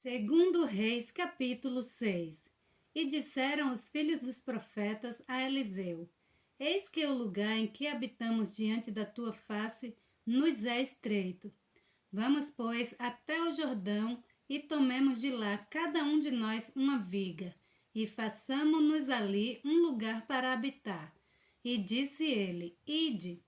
Segundo Reis, capítulo 6. E disseram os filhos dos profetas a Eliseu: Eis que o lugar em que habitamos diante da tua face nos é estreito. Vamos, pois, até o Jordão e tomemos de lá cada um de nós uma viga, e façamo-nos ali um lugar para habitar. E disse ele: Ide.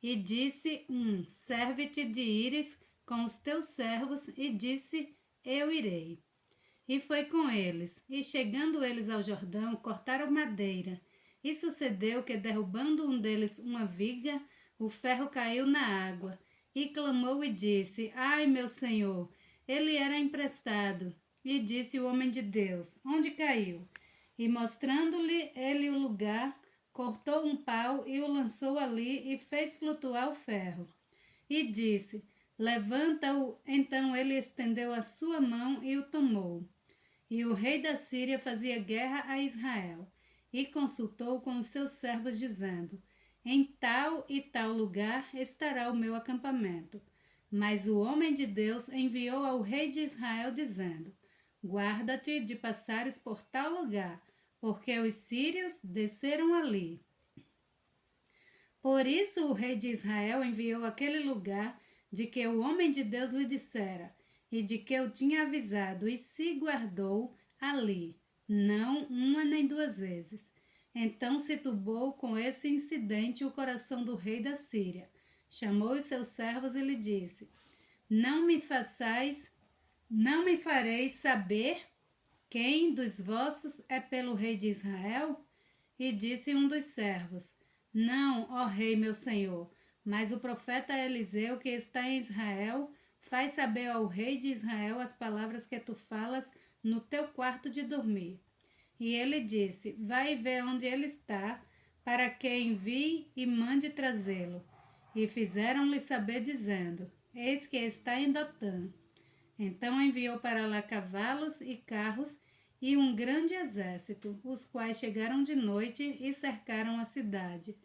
E disse serve-te de ires com os teus servos, e disse: Eu irei. E foi com eles, e chegando eles ao Jordão, cortaram madeira. E sucedeu que, derrubando um deles uma viga, o ferro caiu na água. E clamou e disse: Ai, meu senhor! Ele era emprestado. E disse o homem de Deus: Onde caiu? E mostrando-lhe ele o lugar, cortou um pau e o lançou ali e fez flutuar o ferro. E disse: Levanta-o. Então ele estendeu a sua mão e o tomou. E o rei da Síria fazia guerra a Israel, e consultou com os seus servos, dizendo: Em tal e tal lugar estará o meu acampamento. Mas o homem de Deus enviou ao rei de Israel, dizendo: Guarda-te de passares por tal lugar, porque os sírios desceram ali. Por isso o rei de Israel enviou àquele lugar de que o homem de Deus lhe dissera, e de que eu tinha avisado, e se guardou ali, não uma nem duas vezes. Então se turbou com esse incidente o coração do rei da Síria. Chamou os seus servos e lhe disse: Não me fareis saber quem dos vossos é pelo rei de Israel? E disse um dos servos: Não, ó rei meu senhor, mas o profeta Eliseu, que está em Israel, faz saber ao rei de Israel as palavras que tu falas no teu quarto de dormir. E ele disse: Vai ver onde ele está, para que envie e mande trazê-lo. E fizeram-lhe saber, dizendo: Eis que está em Dotã. Então enviou para lá cavalos e carros e um grande exército, os quais chegaram de noite e cercaram a cidade.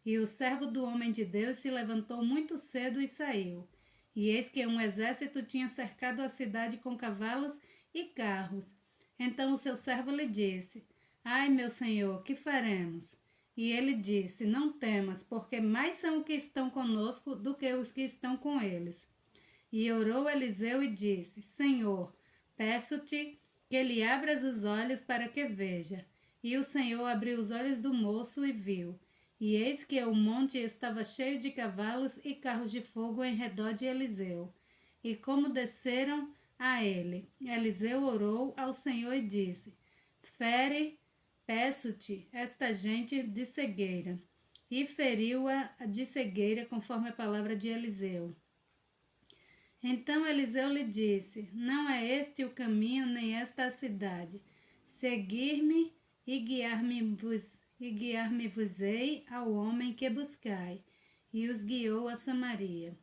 E o servo do homem de Deus se levantou muito cedo e saiu. E eis que um exército tinha cercado a cidade com cavalos e carros. Então o seu servo lhe disse: Ai, meu senhor, que faremos? E ele disse: Não temas, porque mais são os que estão conosco do que os que estão com eles. E orou Eliseu e disse: Senhor, peço-te que lhe abras os olhos para que veja. E o Senhor abriu os olhos do moço e viu. E eis que o monte estava cheio de cavalos e carros de fogo em redor de Eliseu. E como desceram a ele, Eliseu orou ao Senhor e disse: Fere, peço-te, esta gente de cegueira. E feriu-a de cegueira, conforme a palavra de Eliseu. Então Eliseu lhe disse: Não é este o caminho, nem esta a cidade. Seguir-me e guiar-me-vos-ei ao homem que buscai. E os guiou a Samaria.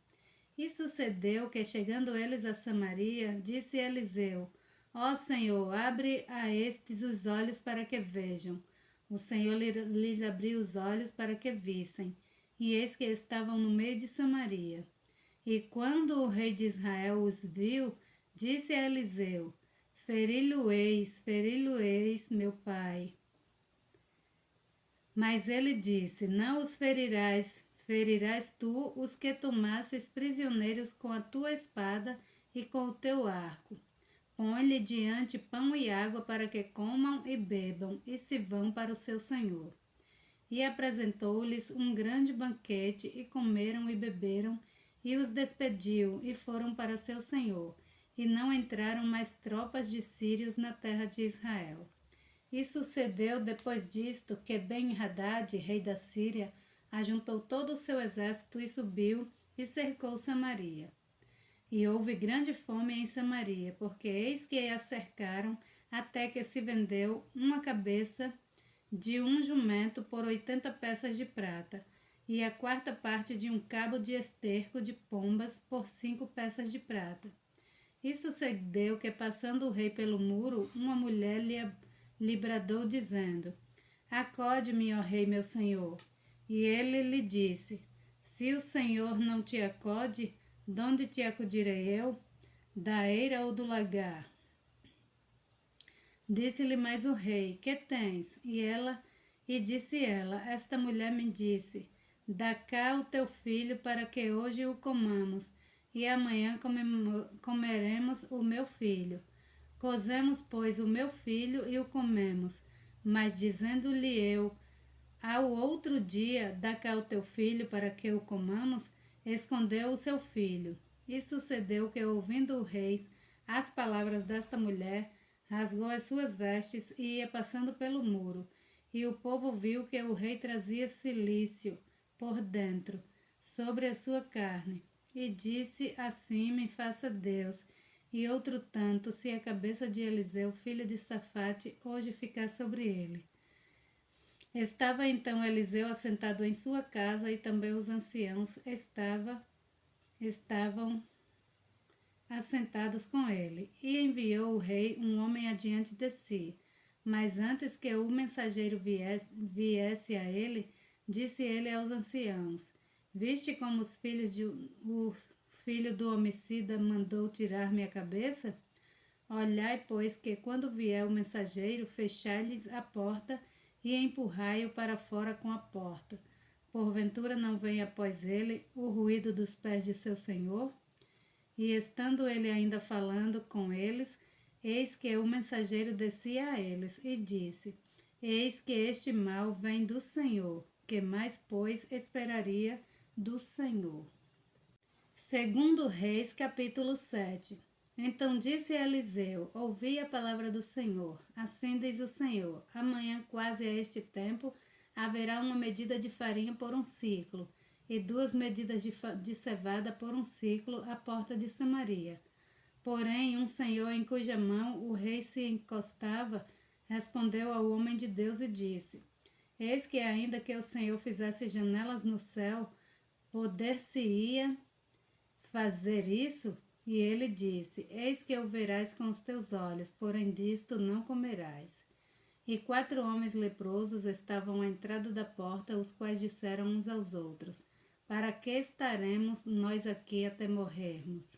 E sucedeu que, chegando eles a Samaria, disse Eliseu: Ó Senhor, abre a estes os olhos para que vejam. O Senhor lhes abriu os olhos para que vissem. E eis que estavam no meio de Samaria. E quando o rei de Israel os viu, disse a Eliseu: feri-lo-eis, meu pai. Mas ele disse: Não os ferirás, ferirás tu os que tomasses prisioneiros com a tua espada e com o teu arco. Põe-lhe diante pão e água para que comam e bebam e se vão para o seu senhor. E apresentou-lhes um grande banquete, e comeram e beberam, e os despediu, e foram para seu senhor. E não entraram mais tropas de sírios na terra de Israel. E sucedeu depois disto que Ben-Hadad, rei da Síria, ajuntou todo o seu exército e subiu e cercou Samaria. E houve grande fome em Samaria, porque eis que a cercaram, até que se vendeu uma cabeça de um jumento por 80 peças de prata, e a quarta parte de um cabo de esterco de pombas por 5 peças de prata. E sucedeu que, passando o rei pelo muro, uma mulher lhe bradou, dizendo: Acode-me, ó rei, meu senhor. E ele lhe disse: Se o Senhor não te acode, donde te acudirei eu? Da eira ou do lagar? Disse-lhe mais o rei: Que tens? E disse ela: Esta mulher me disse: Dá cá o teu filho para que hoje o comamos, e amanhã comeremos o meu filho. Cozemos, pois, o meu filho e o comemos. Mas dizendo-lhe eu: Ao outro dia, dá cá o teu filho para que o comamos, escondeu o seu filho. E sucedeu que, ouvindo o rei as palavras desta mulher, rasgou as suas vestes e ia passando pelo muro. E o povo viu que o rei trazia cilício por dentro, sobre a sua carne. E disse: Assim me faça Deus, e outro tanto, se a cabeça de Eliseu, filho de Safate, hoje ficar sobre ele. Estava então Eliseu assentado em sua casa, e também os anciãos estavam assentados com ele. E enviou o rei um homem adiante de si. Mas antes que o mensageiro viesse a ele, disse ele aos anciãos: Viste como o filho do homicida mandou tirar-me a cabeça? Olhai, pois, que quando vier o mensageiro, fechai-lhes a porta e empurrai-o para fora com a porta. Porventura não vem após ele o ruído dos pés de seu senhor? E estando ele ainda falando com eles, eis que o mensageiro descia a eles e disse: Eis que este mal vem do Senhor, que mais, pois, esperaria do Senhor. Segundo Reis, capítulo 7. Então disse Eliseu: Ouvi a palavra do Senhor. Assim diz o Senhor: Amanhã, quase a este tempo, haverá uma medida de farinha por um ciclo, e 2 medidas de cevada por um ciclo à porta de Samaria. Porém, um senhor em cuja mão o rei se encostava, respondeu ao homem de Deus e disse: Eis que ainda que o Senhor fizesse janelas no céu, poder-se-ia fazer isso? E ele disse: Eis que o verás com os teus olhos, porém disto não comerás. E 4 homens leprosos estavam à entrada da porta, os quais disseram uns aos outros: Para que estaremos nós aqui até morrermos?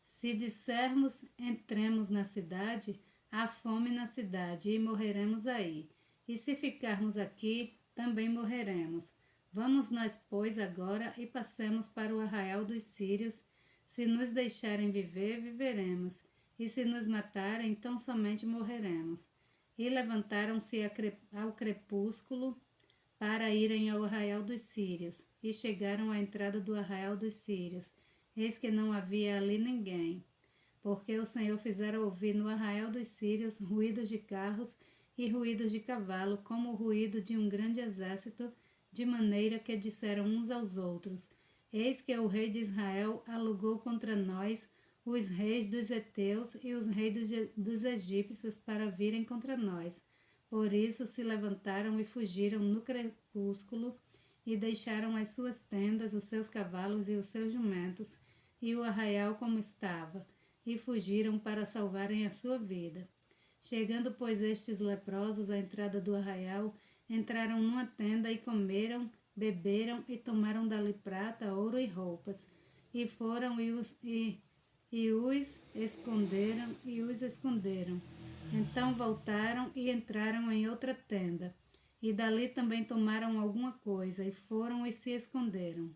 Se dissermos: Entremos na cidade, há fome na cidade e morreremos aí. E se ficarmos aqui, também morreremos. Vamos nós, pois, agora e passemos para o arraial dos sírios. Se nos deixarem viver, viveremos. E se nos matarem, então somente morreremos. E levantaram-se ao crepúsculo para irem ao arraial dos sírios. E chegaram à entrada do arraial dos sírios. Eis que não havia ali ninguém, porque o Senhor fizera ouvir no arraial dos sírios ruídos de carros e ruídos de cavalo, como o ruído de um grande exército, de maneira que disseram uns aos outros: Eis que o rei de Israel alugou contra nós os reis dos heteus e os reis dos egípcios para virem contra nós. Por isso se levantaram e fugiram no crepúsculo e deixaram as suas tendas, os seus cavalos e os seus jumentos, e o arraial como estava, e fugiram para salvarem a sua vida. Chegando, pois, estes leprosos à entrada do arraial, entraram numa tenda e comeram, beberam e tomaram dali prata, ouro e roupas, e foram e os esconderam. Então voltaram e entraram em outra tenda, e dali também tomaram alguma coisa, e foram e se esconderam.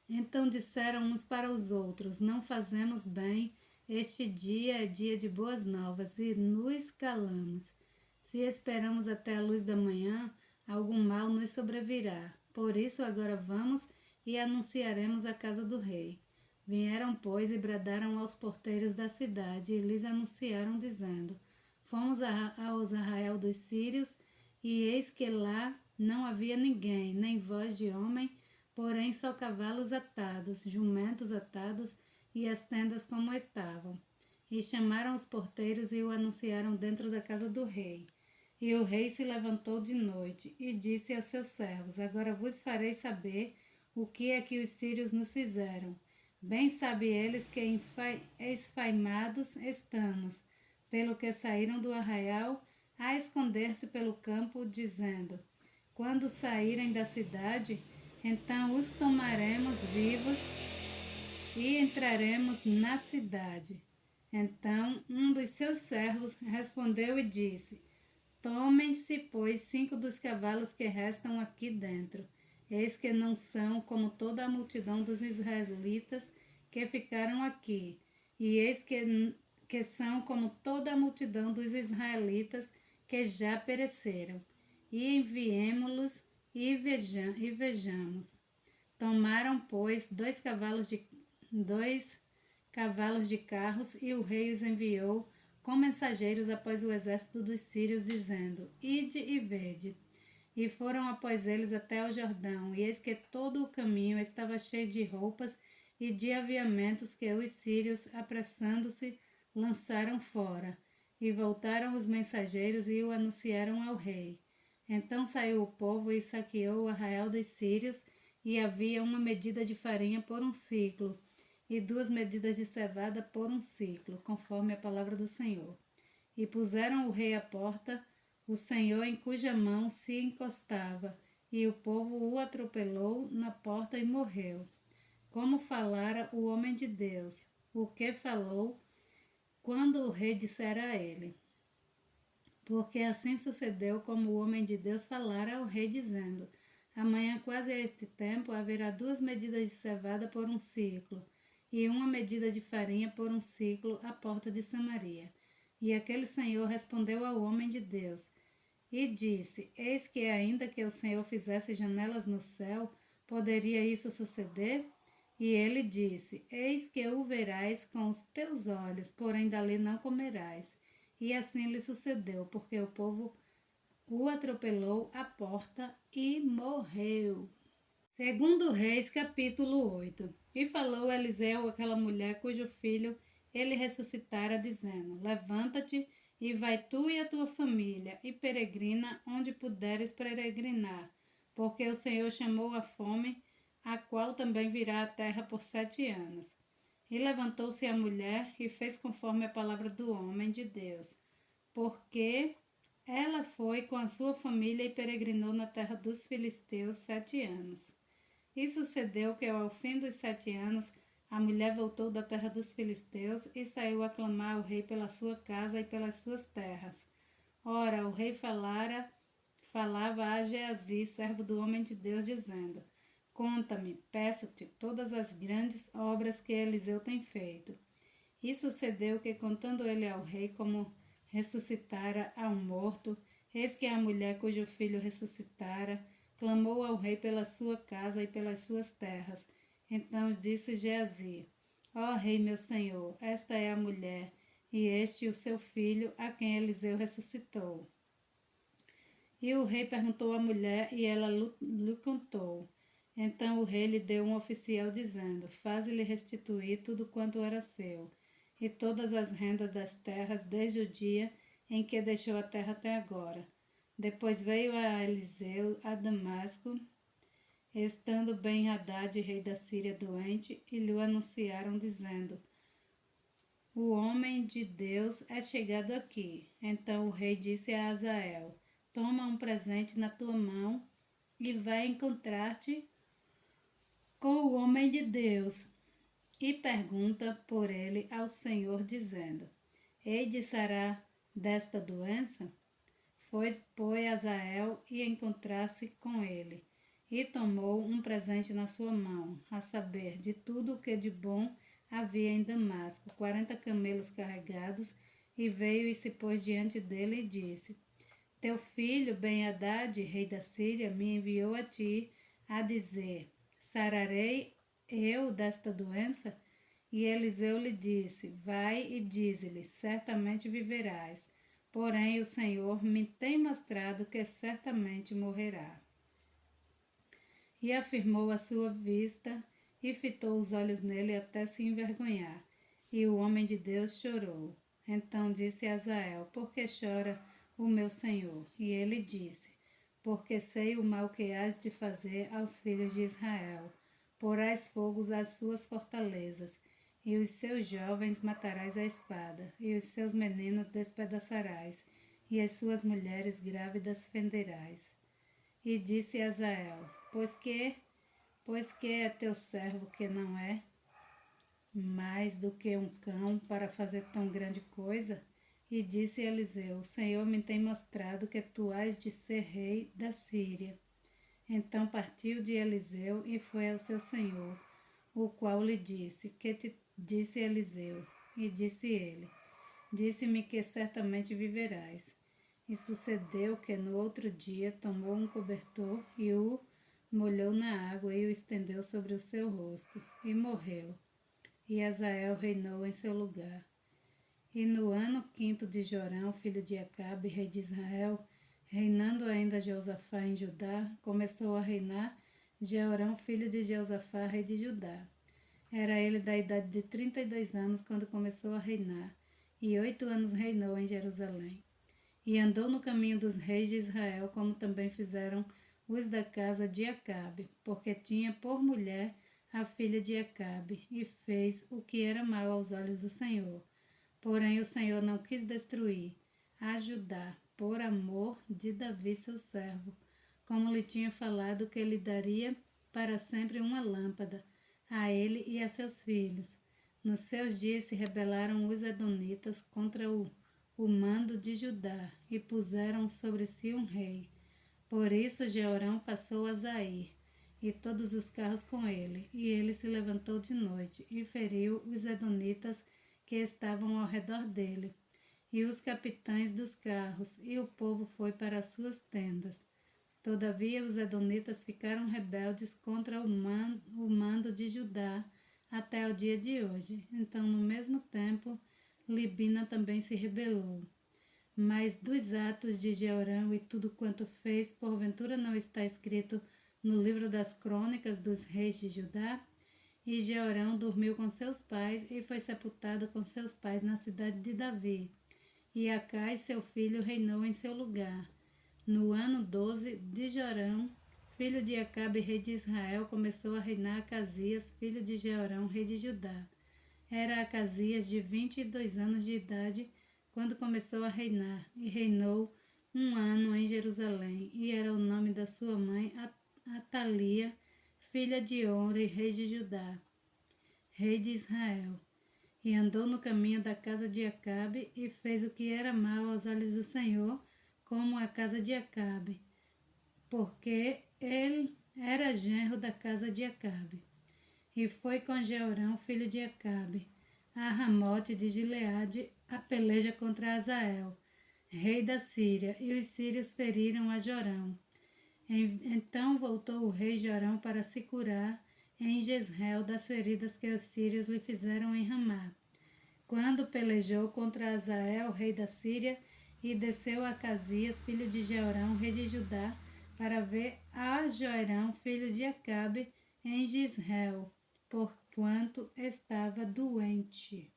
Então disseram uns para os outros: Não fazemos bem, este dia é dia de boas novas, e nos calamos. Se esperamos até a luz da manhã, algum mal nos sobrevirá. Por isso agora vamos e anunciaremos a casa do rei. Vieram, pois, e bradaram aos porteiros da cidade, e lhes anunciaram, dizendo: Fomos aos arraial dos sírios, e eis que lá não havia ninguém, nem voz de homem, porém só cavalos atados, jumentos atados, e as tendas como estavam. E chamaram os porteiros e o anunciaram dentro da casa do rei. E o rei se levantou de noite e disse a seus servos: Agora vos farei saber o que é que os sírios nos fizeram. Bem sabe eles que esfaimados estamos, pelo que saíram do arraial a esconder-se pelo campo, dizendo: Quando saírem da cidade, então os tomaremos vivos e entraremos na cidade. Então um dos seus servos respondeu e disse: Tomem-se, pois, 5 dos cavalos que restam aqui dentro. Eis que não são como toda a multidão dos israelitas que ficaram aqui. E eis que são como toda a multidão dos israelitas que já pereceram. E enviemo-los e vejamos. Tomaram, pois, dois cavalos de carros, e o rei os enviou com mensageiros após o exército dos sírios, dizendo: Ide e vede. E foram após eles até ao Jordão, e eis que todo o caminho estava cheio de roupas e de aviamentos que os sírios, apressando-se, lançaram fora. E voltaram os mensageiros e o anunciaram ao rei. Então saiu o povo e saqueou o arraial dos sírios, e havia uma medida de farinha por um ciclo, e 2 medidas de cevada por um ciclo, conforme a palavra do Senhor. E puseram o rei à porta, o Senhor em cuja mão se encostava, e o povo o atropelou na porta e morreu. Como falara o homem de Deus, o que falou quando o rei dissera a ele. Porque assim sucedeu como o homem de Deus falara ao rei, dizendo: Amanhã, quase a este tempo, haverá 2 medidas de cevada por um ciclo, e 1 medida de farinha por um ciclo à porta de Samaria. E aquele senhor respondeu ao homem de Deus e disse: Eis que ainda que o Senhor fizesse janelas no céu, poderia isso suceder? E ele disse: Eis que o verás com os teus olhos, porém dali não comerás. E assim lhe sucedeu, porque o povo o atropelou à porta e morreu. Segundo Reis, capítulo 8. E falou Eliseu àquela mulher cujo filho ele ressuscitara, dizendo: Levanta-te e vai tu e a tua família, e peregrina onde puderes peregrinar, porque o Senhor chamou a fome, a qual também virá à terra por 7 anos. E levantou-se a mulher e fez conforme a palavra do homem de Deus, porque ela foi com a sua família e peregrinou na terra dos filisteus 7 anos. E sucedeu que, ao fim dos 7 anos, a mulher voltou da terra dos filisteus e saiu a clamar ao rei pela sua casa e pelas suas terras. Ora, o rei falava a Geazi, servo do homem de Deus, dizendo: Conta-me, peço-te, todas as grandes obras que Eliseu tem feito. E sucedeu que, contando ele ao rei como ressuscitara a um morto, eis que a mulher cujo filho ressuscitara clamou ao rei pela sua casa e pelas suas terras. Então disse Geazi: Ó rei meu senhor, esta é a mulher, e este o seu filho, a quem Eliseu ressuscitou. E o rei perguntou à mulher, e ela lhe contou. Então o rei lhe deu um oficial, dizendo: Faze-lhe restituir tudo quanto era seu, e todas as rendas das terras, desde o dia em que deixou a terra até agora. Depois veio a Eliseu a Damasco, estando Ben-Hadad, rei da Síria, doente, e lhe anunciaram, dizendo: O homem de Deus é chegado aqui. Então o rei disse a Azael: Toma um presente na tua mão e vai encontrar-te com o homem de Deus. E pergunta por ele ao Senhor, dizendo: Hei de sarar desta doença? Foi Azael e encontrar-se com ele, e tomou um presente na sua mão, a saber, de tudo o que de bom havia em Damasco, 40 camelos carregados, e veio e se pôs diante dele e disse: Teu filho Ben-Hadad, rei da Síria, me enviou a ti a dizer: Sararei eu desta doença? E Eliseu lhe disse: Vai e dize-lhe: Certamente viverás. Porém, o Senhor me tem mostrado que certamente morrerá. E afirmou a sua vista e fitou os olhos nele até se envergonhar. E o homem de Deus chorou. Então disse Azael: Por que chora o meu senhor? E ele disse: Porque sei o mal que hás de fazer aos filhos de Israel. Porás fogos às suas fortalezas, e os seus jovens matarás à espada, e os seus meninos despedaçarás, e as suas mulheres grávidas fenderás. E disse Azael: Pois que é teu servo que não é mais do que um cão para fazer tão grande coisa? E disse Eliseu: O Senhor me tem mostrado que tu hás de ser rei da Síria. Então partiu de Eliseu e foi ao seu senhor, o qual lhe disse: Que te disse Eliseu? E disse ele: Disse-me que certamente viverás. E sucedeu que no outro dia tomou um cobertor e o molhou na água e o estendeu sobre o seu rosto, e morreu. E Hazael reinou em seu lugar. E no ano 5º de Jorão, filho de Acabe, rei de Israel, reinando ainda Jeosafá em Judá, começou a reinar Jeorão, filho de Jeosafá, rei de Judá. Era ele da idade de 32 anos quando começou a reinar, e 8 anos reinou em Jerusalém. E andou no caminho dos reis de Israel, como também fizeram os da casa de Acabe, porque tinha por mulher a filha de Acabe, e fez o que era mau aos olhos do Senhor. Porém o Senhor não quis destruir a Judá, por amor de Davi seu servo, como lhe tinha falado que lhe daria para sempre uma lâmpada, a ele e a seus filhos. Nos seus dias se rebelaram os edonitas contra o mando de Judá, e puseram sobre si um rei. Por isso Jeorão passou a Zair, e todos os carros com ele, e ele se levantou de noite, e feriu os edonitas que estavam ao redor dele, e os capitães dos carros, e o povo foi para as suas tendas. Todavia os edonitas ficaram rebeldes contra o mando de Judá até o dia de hoje. Então, no mesmo tempo, Libina também se rebelou. Mas dos atos de Jeorão e tudo quanto fez, porventura não está escrito no livro das crônicas dos reis de Judá? E Jeorão dormiu com seus pais e foi sepultado com seus pais na cidade de Davi. E Acais, seu filho, reinou em seu lugar. No ano 12 de Jorão, filho de Acabe, rei de Israel, começou a reinar Acasias, filho de Jeorão, rei de Judá. Era Acasias de 22 anos de idade quando começou a reinar, e reinou 1 ano em Jerusalém, e era o nome da sua mãe Atalia, filha de Omri, rei de Judá, rei de Israel. E andou no caminho da casa de Acabe, e fez o que era mal aos olhos do Senhor, como a casa de Acabe, porque ele era genro da casa de Acabe. E foi com Jeorão, filho de Acabe, a Ramote de Gileade, a peleja contra Hazael, rei da Síria, e os sírios feriram a Jorão. Então voltou o rei Jorão para se curar em Jezreel das feridas que os sírios lhe fizeram em Ramá. Quando pelejou contra Hazael, rei da Síria, e desceu a Acasias, filho de Jeorão, rei de Judá, para ver a Joirão, filho de Acabe, em Jezreel, porquanto estava doente.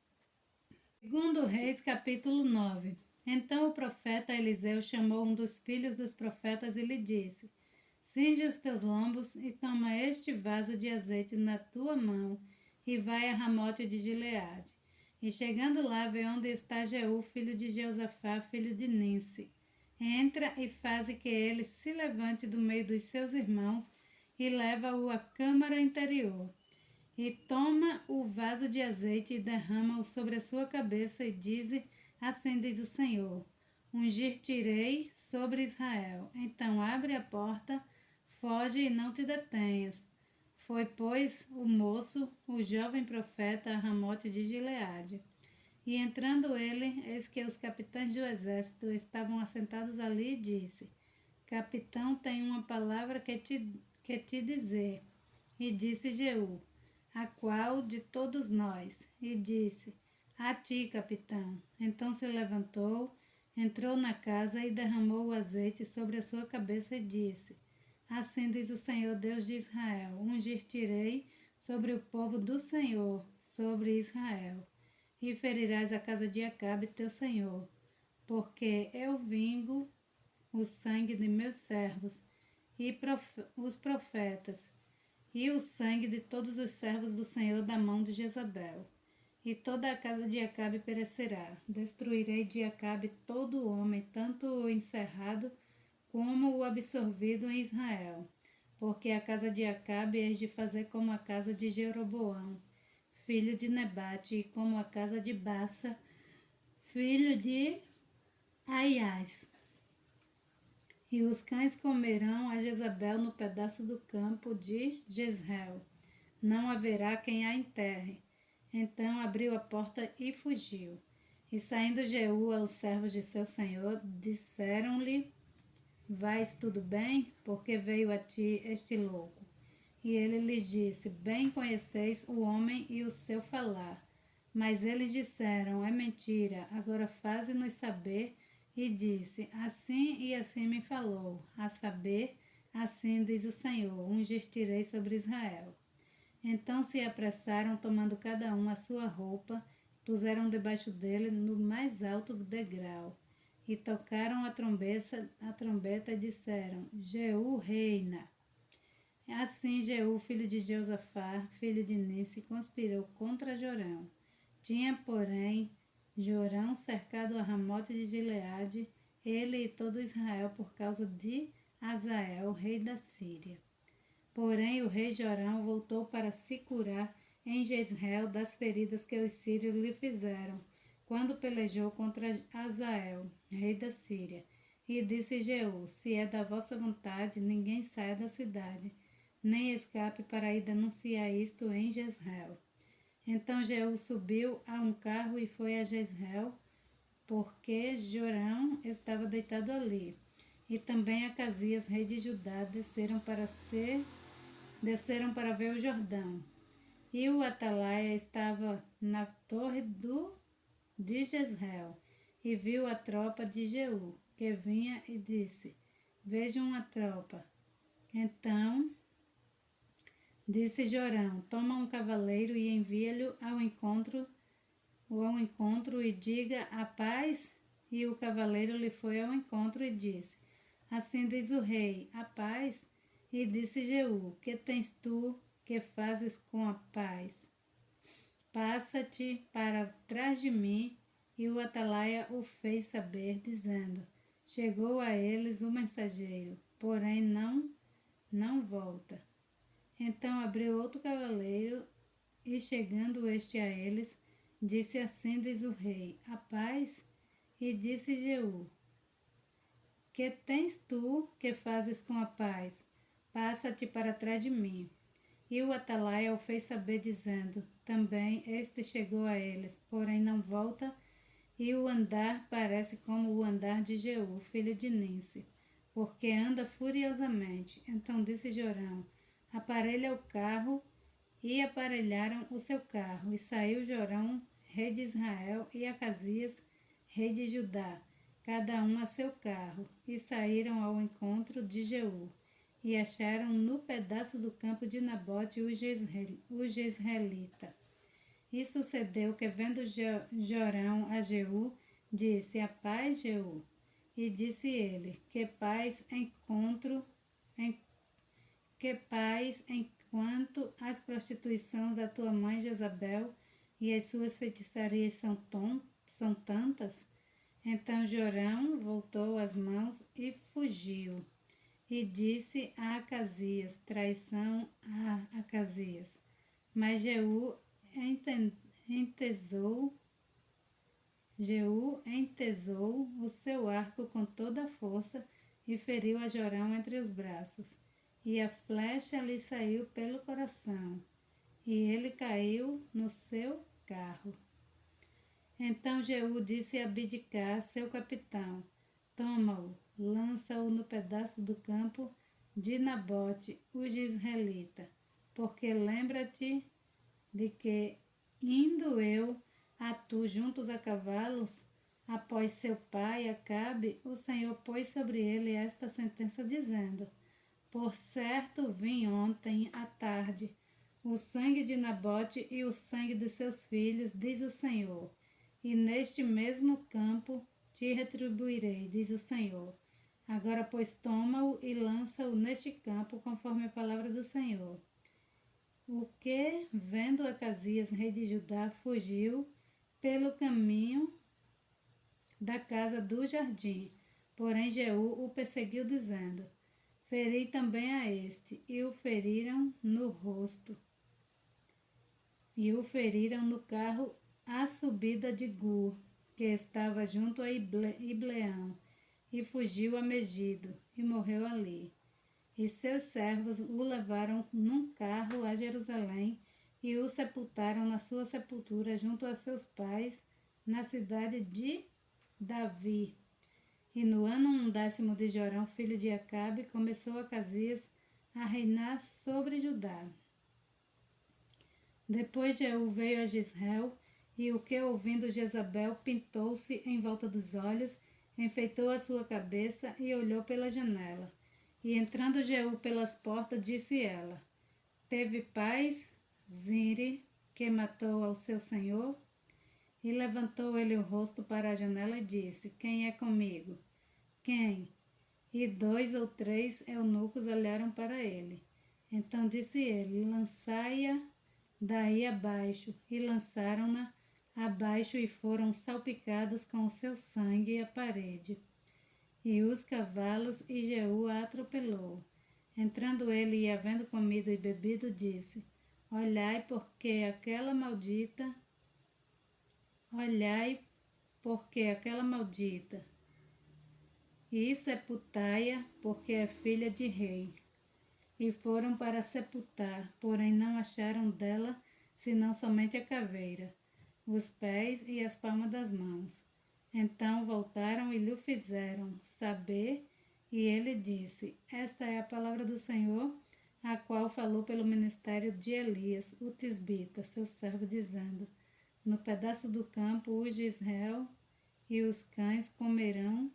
Segundo Reis, capítulo 9. Então o profeta Eliseu chamou um dos filhos dos profetas e lhe disse: Cinge os teus lombos e toma este vaso de azeite na tua mão e vai a Ramote de Gileade. E chegando lá, vê onde está Jeú, filho de Jeosafá, filho de Ninsi. Entra e faze que ele se levante do meio dos seus irmãos e leva-o à câmara interior. E toma o vaso de azeite e derrama-o sobre a sua cabeça e dize: Assim diz o Senhor: Ungir-te-ei sobre Israel. Então abre a porta, foge e não te detenhas. Foi, pois, o moço, o jovem profeta, a Ramote de Gileade. E entrando ele, eis que os capitães do exército estavam assentados ali, e disse: Capitão, tenho uma palavra que te dizer. E disse Jeú: A qual de todos nós? E disse: A ti, capitão. Então se levantou, entrou na casa e derramou o azeite sobre a sua cabeça e disse: Assim diz o Senhor Deus de Israel: Ungir-te-ei sobre o povo do Senhor, sobre Israel, e ferirás a casa de Acabe, teu senhor, porque eu vingo o sangue de meus servos e os profetas, e o sangue de todos os servos do Senhor da mão de Jezabel. E toda a casa de Acabe perecerá. Destruirei de Acabe todo homem, tanto o encerrado como o absorvido em Israel. Porque a casa de Acabe hei de fazer como a casa de Jeroboão, filho de Nebate, e como a casa de Baça, filho de Aias. E os cães comerão a Jezabel no pedaço do campo de Jezreel. Não haverá quem a enterre. Então abriu a porta e fugiu. E saindo Jeú aos servos de seu senhor, disseram-lhe: Vais tudo bem? Porque veio a ti este louco. E ele lhes disse: Bem conheceis o homem e o seu falar. Mas eles disseram: É mentira. Agora faze-nos saber. E disse: Assim e assim me falou. A saber, assim diz o Senhor: Ungir-te-ei sobre Israel. Então se apressaram, tomando cada um a sua roupa, puseram debaixo dele no mais alto degrau. E tocaram a trombeta e disseram: Jeú reina. Assim Jeú, filho de Josafá, filho de Nissi, conspirou contra Jorão. Tinha, porém, Jorão cercado a Ramote de Gileade, ele e todo Israel, por causa de Hazael, rei da Síria. Porém, o rei Jorão voltou para se curar em Jezreel das feridas que os sírios lhe fizeram, quando pelejou contra Hazael, rei da Síria. E disse Jeú: Se é da vossa vontade, ninguém saia da cidade, nem escape para ir denunciar isto em Jezreel. Então Jeú subiu a um carro e foi a Jezreel, porque Jorão estava deitado ali. E também Acasias, rei de Judá, desceram para ver o Jordão. E o atalaia estava na torre de Jezreel, e viu a tropa de Jeú, que vinha, e disse: Vejam uma tropa. Então disse Jorão: Toma um cavaleiro e envia-lhe ao encontro e diga a paz. E o cavaleiro lhe foi ao encontro e disse: Assim diz o rei, a paz. E disse Jeú: Que tens tu, que fazes com a paz? Passa-te para trás de mim. E o atalaia o fez saber, dizendo: Chegou a eles o mensageiro, porém não volta. Então abriu outro cavaleiro, e chegando este a eles, disse: Assim diz o rei, a paz. E disse Jeú: Que tens tu, que fazes com a paz? Passa-te para trás de mim. E o atalaia o fez saber, dizendo: Também este chegou a eles, porém não volta, e o andar parece como o andar de Jeú, filho de Ninsi, porque anda furiosamente. Então disse Jorão: Aparelha o carro. E aparelharam o seu carro, e saiu Jorão, rei de Israel, e Acasias, rei de Judá, cada um a seu carro, e saíram ao encontro de Jeú, e acharam no pedaço do campo de Nabote o jezreelita. E sucedeu que, vendo Jorão a Jeú, disse: A paz, Jeú. E disse ele: Que paz enquanto as prostituições da tua mãe Jezabel e as suas feitiçarias são tantas? Então Jorão voltou as mãos e fugiu. E disse a Acasias: Traição a Acasias. Mas Jeú entesou o seu arco com toda a força e feriu a Jorão entre os braços. E a flecha lhe saiu pelo coração, e ele caiu no seu carro. Então Jeú disse a Abidcar, seu capitão: Toma-o, lança-o no pedaço do campo de Nabote, o jezreelita, porque lembra-te de que, indo eu a tu juntos a cavalos, após seu pai Acabe, o Senhor pôs sobre ele esta sentença, dizendo: Por certo vim ontem à tarde o sangue de Nabote e o sangue dos seus filhos, diz o Senhor, e neste mesmo campo te retribuirei, diz o Senhor. Agora, pois, toma-o e lança-o neste campo, conforme a palavra do Senhor. O que, vendo Acasias, rei de Judá, fugiu pelo caminho da casa do jardim. Porém Jeú o perseguiu, dizendo: Feri também a este, e o feriram no rosto. e o feriram no carro à subida de Gur, que estava junto a Ibleão, e fugiu a Megido, e morreu ali. E seus servos o levaram num carro a Jerusalém, e o sepultaram na sua sepultura junto a seus pais, na cidade de Davi. E no ano 10º de Jorão, filho de Acabe, começou Acasias a reinar sobre Judá. Depois Jeú veio a Jezreel, e o que, ouvindo Jezabel, pintou-se em volta dos olhos, enfeitou a sua cabeça e olhou pela janela. E entrando Jeú pelas portas, disse ela: Teve paz, Zimri, que matou ao seu senhor? E levantou ele o rosto para a janela e disse: Quem é comigo? Quem? E 2 ou 3 eunucos olharam para ele. Então disse ele: Lançai-a daí abaixo. E lançaram-na abaixo e foram salpicados com o seu sangue a parede. E os cavalos, e Jeú a atropelou. Entrando ele e havendo comido e bebido, disse: Olhai, porque aquela maldita e sepultai-a, porque é filha de rei. E foram para sepultar, porém não acharam dela, senão somente a caveira, os pés e as palmas das mãos. Então voltaram e lhe fizeram saber, e ele disse: Esta é a palavra do Senhor, a qual falou pelo ministério de Elias, o tisbita, seu servo, dizendo: No pedaço do campo os de Israel e os cães comerão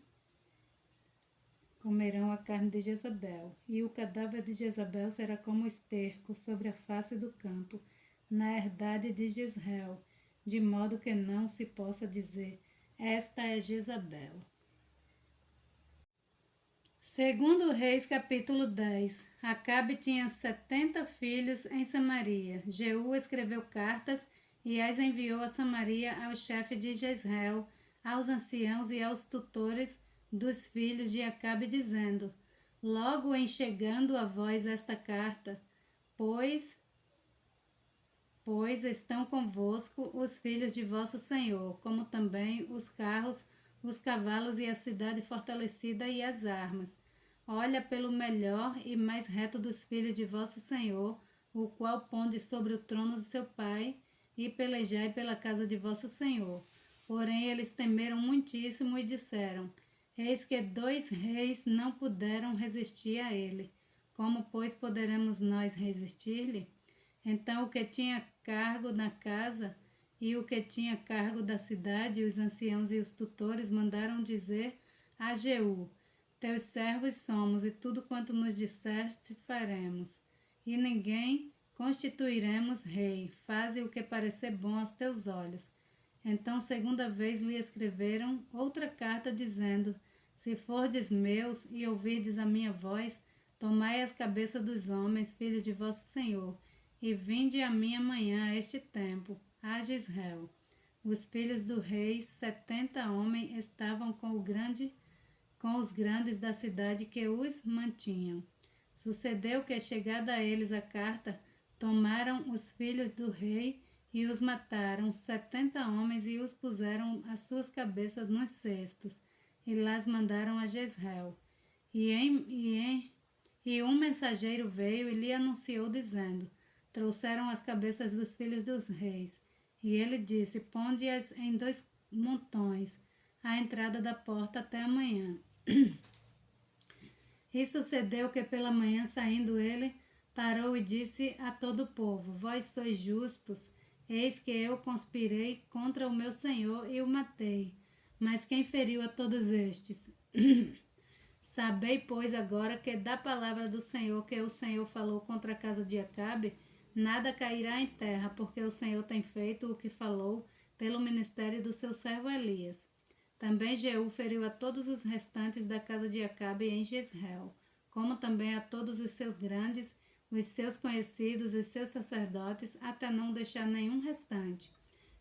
a carne de Jezabel, e o cadáver de Jezabel será como esterco sobre a face do campo, na herdade de Jezreel, de modo que não se possa dizer: Esta é Jezabel. Segundo Reis, capítulo 10. Acabe tinha 70 filhos em Samaria. Jeú escreveu cartas e as enviou a Samaria ao chefe de Jezreel, aos anciãos e aos tutores dos filhos de Acabe, dizendo: Logo em chegando a vós esta carta, pois estão convosco os filhos de vosso senhor, como também os carros, os cavalos e a cidade fortalecida e as armas. Olha pelo melhor e mais reto dos filhos de vosso senhor, o qual ponde sobre o trono do seu pai, e pelejai pela casa de vosso senhor. Porém eles temeram muitíssimo e disseram: Eis que 2 reis não puderam resistir a ele. Como, pois, poderemos nós resistir-lhe? Então o que tinha cargo na casa e o que tinha cargo da cidade, os anciãos e os tutores, mandaram dizer a Jeú: Teus servos somos, e tudo quanto nos disseste faremos. E ninguém constituiremos rei. Faze o que parecer bom aos teus olhos. Então, segunda vez, lhe escreveram outra carta, dizendo: Se fordes meus e ouvirdes a minha voz, tomai as cabeças dos homens, filhos de vosso senhor, e vinde a mim amanhã a este tempo, a Jezreel. Os filhos do rei, 70 homens, estavam com os grandes da cidade que os mantinham. Sucedeu que, chegada a eles a carta, tomaram os filhos do rei e os mataram, 70 homens, e os puseram as suas cabeças nos cestos, e las mandaram a Jezreel. E um mensageiro veio e lhe anunciou, dizendo: Trouxeram as cabeças dos filhos dos reis. E ele disse: Ponde-as em 2 montões, à entrada da porta até amanhã. E sucedeu que pela manhã, saindo ele, parou e disse a todo o povo: Vós sois justos, eis que eu conspirei contra o meu senhor e o matei. Mas quem feriu a todos estes? Sabei, pois, agora que da palavra do Senhor que o Senhor falou contra a casa de Acabe, nada cairá em terra, porque o Senhor tem feito o que falou pelo ministério do seu servo Elias. Também Jeú feriu a todos os restantes da casa de Acabe em Jezreel, como também a todos os seus grandes, os seus conhecidos, os seus sacerdotes, até não deixar nenhum restante.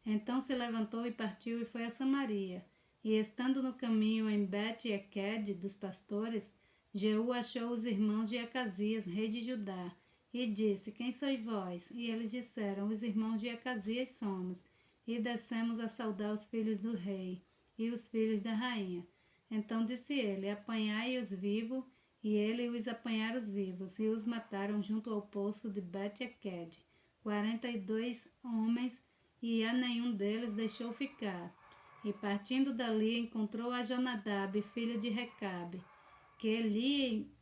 Então se levantou e partiu e foi a Samaria. E estando no caminho em Bet-Equed dos pastores, Jeú achou os irmãos de Acasias, rei de Judá, e disse: Quem sois vós? E eles disseram: Os irmãos de Acasias somos, e descemos a saudar os filhos do rei e os filhos da rainha. Então disse ele: Apanhai-os vivos. E ele os apanharam os vivos, e os mataram junto ao poço de Bet-Eked, 42 homens, e a nenhum deles deixou ficar. E partindo dali encontrou a Jonadab, filho de Recabe, que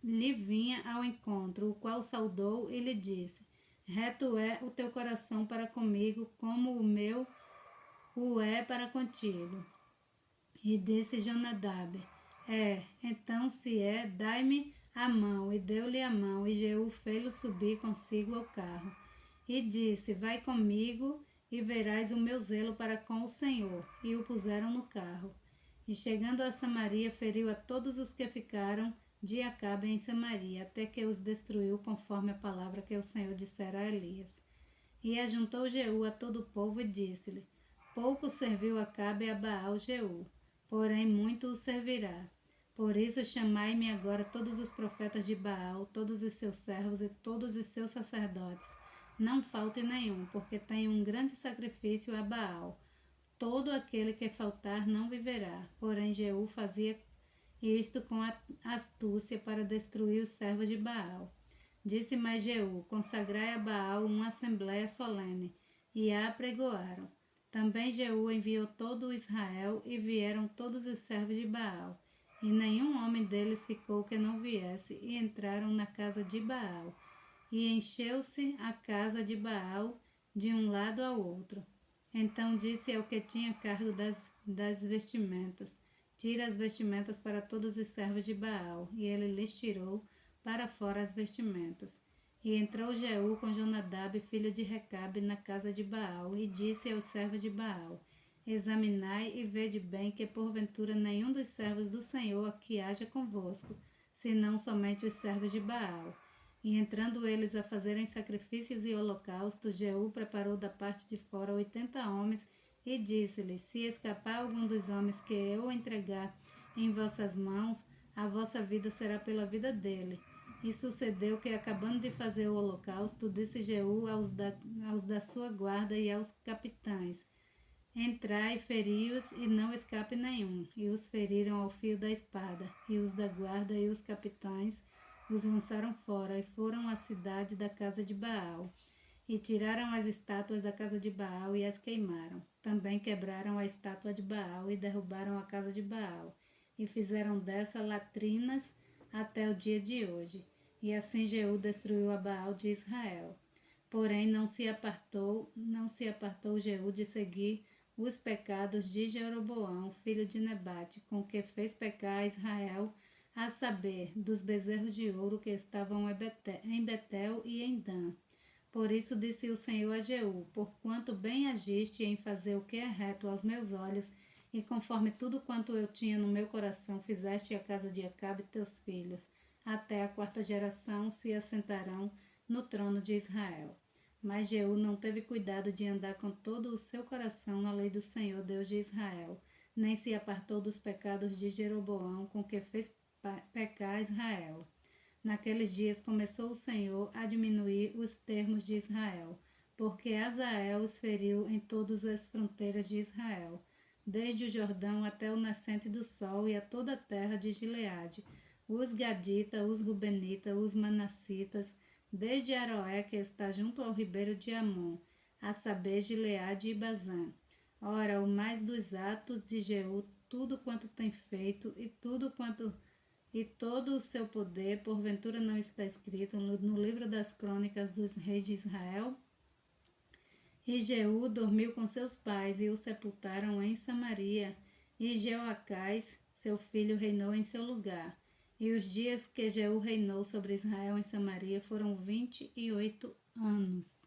lhe vinha ao encontro, o qual saudou e lhe disse: Reto é o teu coração para comigo, como o meu o é para contigo. E disse Jonadab: então se é, dai-me a mão. E deu-lhe a mão, e Jeú fê-lo subir consigo ao carro. E disse: Vai comigo, e verás o meu zelo para com o Senhor. E o puseram no carro. E chegando a Samaria, feriu a todos os que ficaram de Acabe em Samaria, até que os destruiu, conforme a palavra que o Senhor dissera a Elias. E ajuntou Jeú a todo o povo e disse-lhe: Pouco serviu Acabe a Baal Jeú, porém muito o servirá. Por isso chamai-me agora todos os profetas de Baal, todos os seus servos e todos os seus sacerdotes. Não falte nenhum, porque tenho um grande sacrifício a Baal. Todo aquele que faltar não viverá. Porém Jeú fazia isto com astúcia para destruir os servos de Baal. Disse mais Jeú: Consagrai a Baal uma assembléia solene, e a apregoaram. Também Jeú enviou todo o Israel, e vieram todos os servos de Baal. E nenhum homem deles ficou que não viesse, e entraram na casa de Baal. E encheu-se a casa de Baal de um lado ao outro. Então disse ao que tinha cargo das vestimentas: Tira as vestimentas para todos os servos de Baal. E ele lhes tirou para fora as vestimentas. E entrou Jeú com Jonadab, filho de Recabe, na casa de Baal, e disse aos servos de Baal: Examinai e vede bem que porventura nenhum dos servos do Senhor aqui haja convosco, senão somente os servos de Baal. E entrando eles a fazerem sacrifícios e holocaustos, Jeú preparou da parte de fora 80 homens, e disse-lhes: Se escapar algum dos homens que eu entregar em vossas mãos, a vossa vida será pela vida dele. E sucedeu que, acabando de fazer o holocausto, disse Jeú aos da sua guarda e aos capitães: Entrai, feri-os, e não escape nenhum. E os feriram ao fio da espada. E os da guarda e os capitães os lançaram fora, e foram à cidade da casa de Baal. E tiraram as estátuas da casa de Baal e as queimaram. Também quebraram a estátua de Baal e derrubaram a casa de Baal. E fizeram dessa latrinas até o dia de hoje. E assim Jeú destruiu a Baal de Israel. Porém não se apartou Jeú de seguir os pecados de Jeroboão, filho de Nebate, com que fez pecar a Israel, a saber, dos bezerros de ouro que estavam em Betel e em Dan. Por isso disse o Senhor a Jeú: Porquanto bem agiste em fazer o que é reto aos meus olhos, e conforme tudo quanto eu tinha no meu coração fizeste a casa de Acabe teus filhos, até a 4ª geração se assentarão no trono de Israel. Mas Jeú não teve cuidado de andar com todo o seu coração na lei do Senhor, Deus de Israel, nem se apartou dos pecados de Jeroboão, com que fez pecar Israel. Naqueles dias começou o Senhor a diminuir os termos de Israel, porque Azael os feriu em todas as fronteiras de Israel, desde o Jordão até o nascente do sol e a toda a terra de Gileade, os Gaditas, os Rubenitas, os Manassitas, desde Aroé, que está junto ao ribeiro de Amon, a saber Gileade e Bazã. Ora, o mais dos atos de Jeú, tudo quanto tem feito e todo o seu poder, porventura não está escrito no livro das crônicas dos reis de Israel? E Jeú dormiu com seus pais e o sepultaram em Samaria, e Jeoacás, seu filho, reinou em seu lugar. E os dias que Jeú reinou sobre Israel em Samaria foram 28 anos.